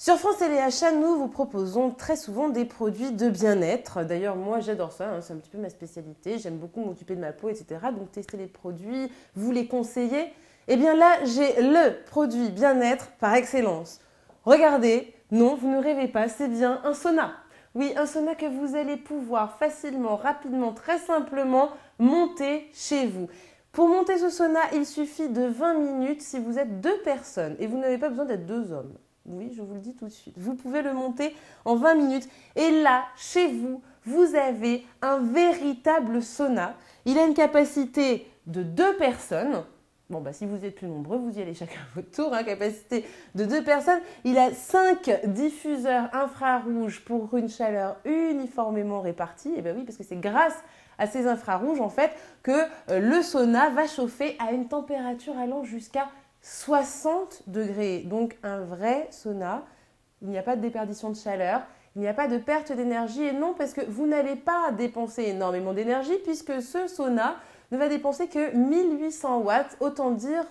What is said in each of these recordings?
Sur France Téléachat, nous vous proposons très souvent des produits de bien-être. D'ailleurs, moi j'adore ça, c'est un petit peu ma spécialité. J'aime beaucoup m'occuper de ma peau, etc. Donc tester les produits, vous les conseiller. Eh bien là, j'ai le produit bien-être par excellence. Regardez, non, vous ne rêvez pas, c'est bien un sauna. Oui, un sauna que vous allez pouvoir facilement, rapidement, très simplement monter chez vous. Pour monter ce sauna, il suffit de 20 minutes si vous êtes 2 personnes et vous n'avez pas besoin d'être 2 hommes. Oui, je vous le dis tout de suite. Vous pouvez le monter en 20 minutes. Et là, chez vous, vous avez un véritable sauna. Il a une capacité de 2 personnes. Bon, bah, si vous êtes plus nombreux, vous y allez chacun à votre tour. Capacité de 2 personnes. Il a 5 diffuseurs infrarouges pour une chaleur uniformément répartie. Et bien oui, parce que c'est grâce à ces infrarouges, en fait, que le sauna va chauffer à une température allant jusqu'à 60 degrés, donc un vrai sauna. Il n'y a pas de déperdition de chaleur, il n'y a pas de perte d'énergie et non parce que vous n'allez pas dépenser énormément d'énergie puisque ce sauna ne va dépenser que 1800 watts, autant dire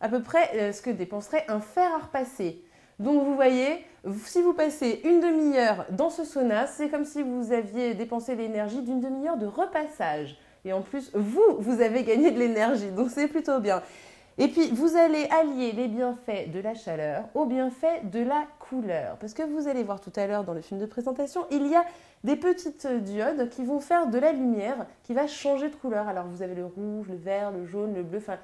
à peu près ce que dépenserait un fer à repasser. Donc vous voyez, si vous passez une demi-heure dans ce sauna, c'est comme si vous aviez dépensé l'énergie d'une demi-heure de repassage. Et en plus, vous avez gagné de l'énergie, donc c'est plutôt bien. Et puis, vous allez allier les bienfaits de la chaleur aux bienfaits de la couleur. Parce que vous allez voir tout à l'heure dans le film de présentation, il y a des petites diodes qui vont faire de la lumière qui va changer de couleur. Alors, vous avez le rouge, le vert, le jaune, le bleu, enfin,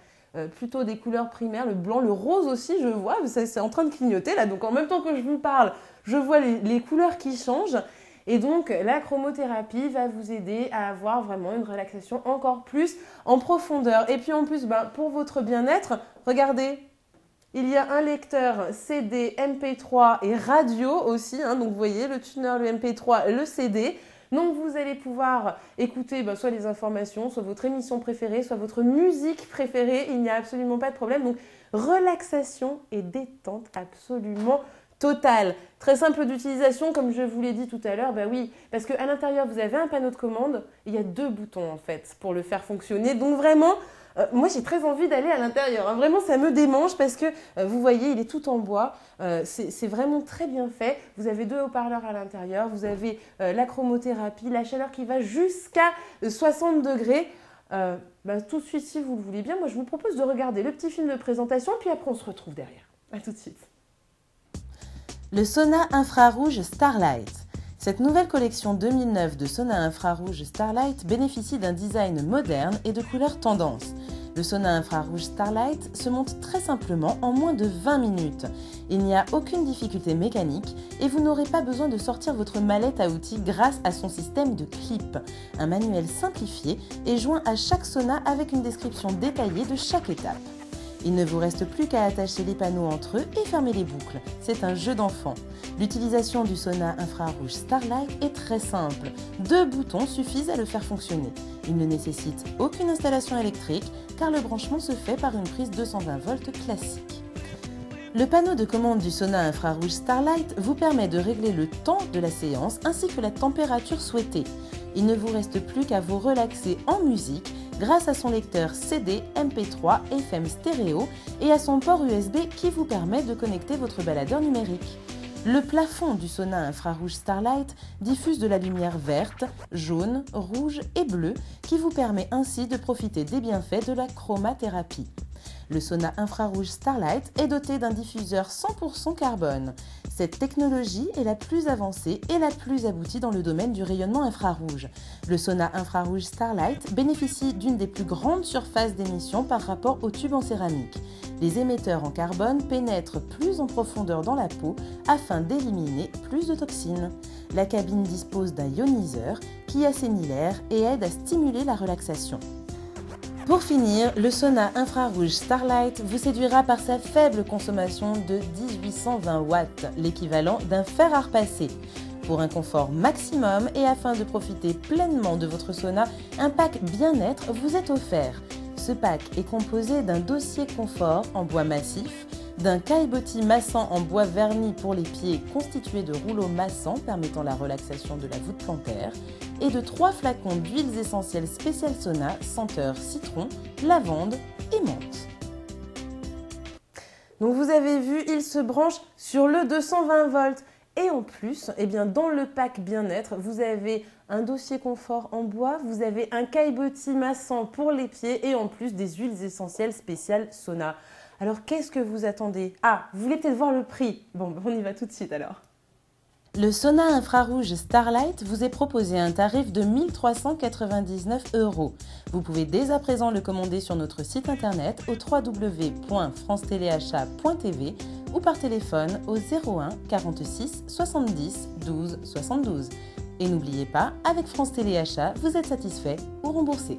plutôt des couleurs primaires, le blanc, le rose aussi, je vois, c'est en train de clignoter là. Donc, en même temps que je vous parle, je vois les couleurs qui changent. Et donc, la chromothérapie va vous aider à avoir vraiment une relaxation encore plus en profondeur. Et puis en plus, pour votre bien-être, regardez, il y a un lecteur CD, MP3 et radio aussi. Donc, vous voyez, le tuner, le MP3, le CD. Donc, vous allez pouvoir écouter soit les informations, soit votre émission préférée, soit votre musique préférée. Il n'y a absolument pas de problème. Donc, relaxation et détente absolument totale. Très simple d'utilisation, comme je vous l'ai dit tout à l'heure, oui, parce qu'à l'intérieur, vous avez un panneau de commande. Il y a 2 boutons, en fait, pour le faire fonctionner. Donc, vraiment, moi, j'ai très envie d'aller à l'intérieur. Vraiment, ça me démange parce que, vous voyez, il est tout en bois. C'est vraiment très bien fait. Vous avez 2 haut-parleurs à l'intérieur. Vous avez la chromothérapie, la chaleur qui va jusqu'à 60 degrés. Tout de suite, si vous le voulez bien, moi, je vous propose de regarder le petit film de présentation, puis après, on se retrouve derrière. À tout de suite. Le sauna infrarouge Starlight. Cette nouvelle collection 2009 de sauna infrarouge Starlight bénéficie d'un design moderne et de couleurs tendance. Le sauna infrarouge Starlight se monte très simplement en moins de 20 minutes. Il n'y a aucune difficulté mécanique et vous n'aurez pas besoin de sortir votre mallette à outils grâce à son système de clip. Un manuel simplifié est joint à chaque sauna avec une description détaillée de chaque étape. Il ne vous reste plus qu'à attacher les panneaux entre eux et fermer les boucles. C'est un jeu d'enfant. L'utilisation du sauna infrarouge Starlight est très simple. 2 boutons suffisent à le faire fonctionner. Il ne nécessite aucune installation électrique car le branchement se fait par une prise 220 volts classique. Le panneau de commande du sauna infrarouge Starlight vous permet de régler le temps de la séance ainsi que la température souhaitée. Il ne vous reste plus qu'à vous relaxer en musique grâce à son lecteur CD, MP3, FM stéréo et à son port USB qui vous permet de connecter votre baladeur numérique. Le plafond du sauna infrarouge Starlight diffuse de la lumière verte, jaune, rouge et bleue qui vous permet ainsi de profiter des bienfaits de la chromathérapie. Le sauna infrarouge Starlight est doté d'un diffuseur 100% carbone. Cette technologie est la plus avancée et la plus aboutie dans le domaine du rayonnement infrarouge. Le sauna infrarouge Starlight bénéficie d'une des plus grandes surfaces d'émission par rapport au tube en céramique. Les émetteurs en carbone pénètrent plus en profondeur dans la peau afin d'éliminer plus de toxines. La cabine dispose d'un ioniseur qui assainit l'air et aide à stimuler la relaxation. Pour finir, le sauna infrarouge Starlight vous séduira par sa faible consommation de 1820 watts, l'équivalent d'un fer à repasser. Pour un confort maximum et afin de profiter pleinement de votre sauna, un pack bien-être vous est offert. Ce pack est composé d'un dossier confort en bois massif, d'un caillebotis massant en bois verni pour les pieds constitué de rouleaux massants permettant la relaxation de la voûte plantaire et de 3 flacons d'huiles essentielles spéciales sauna senteur citron, lavande et menthe. Donc vous avez vu, il se branche sur le 220 volts. Et en plus, eh bien, dans le pack bien-être, vous avez un dossier confort en bois, vous avez un caillebotis massant pour les pieds et en plus des huiles essentielles spéciales sauna. Alors qu'est-ce que vous attendez? Ah, vous voulez peut-être voir le prix? Bon, on y va tout de suite alors. Le sauna infrarouge Starlight vous est proposé à un tarif de 1 399 €. Vous pouvez dès à présent le commander sur notre site internet au www.francetéléachat.tv ou par téléphone au 01 46 70 12 72. Et n'oubliez pas, avec France Téléachat, vous êtes satisfait ou remboursé.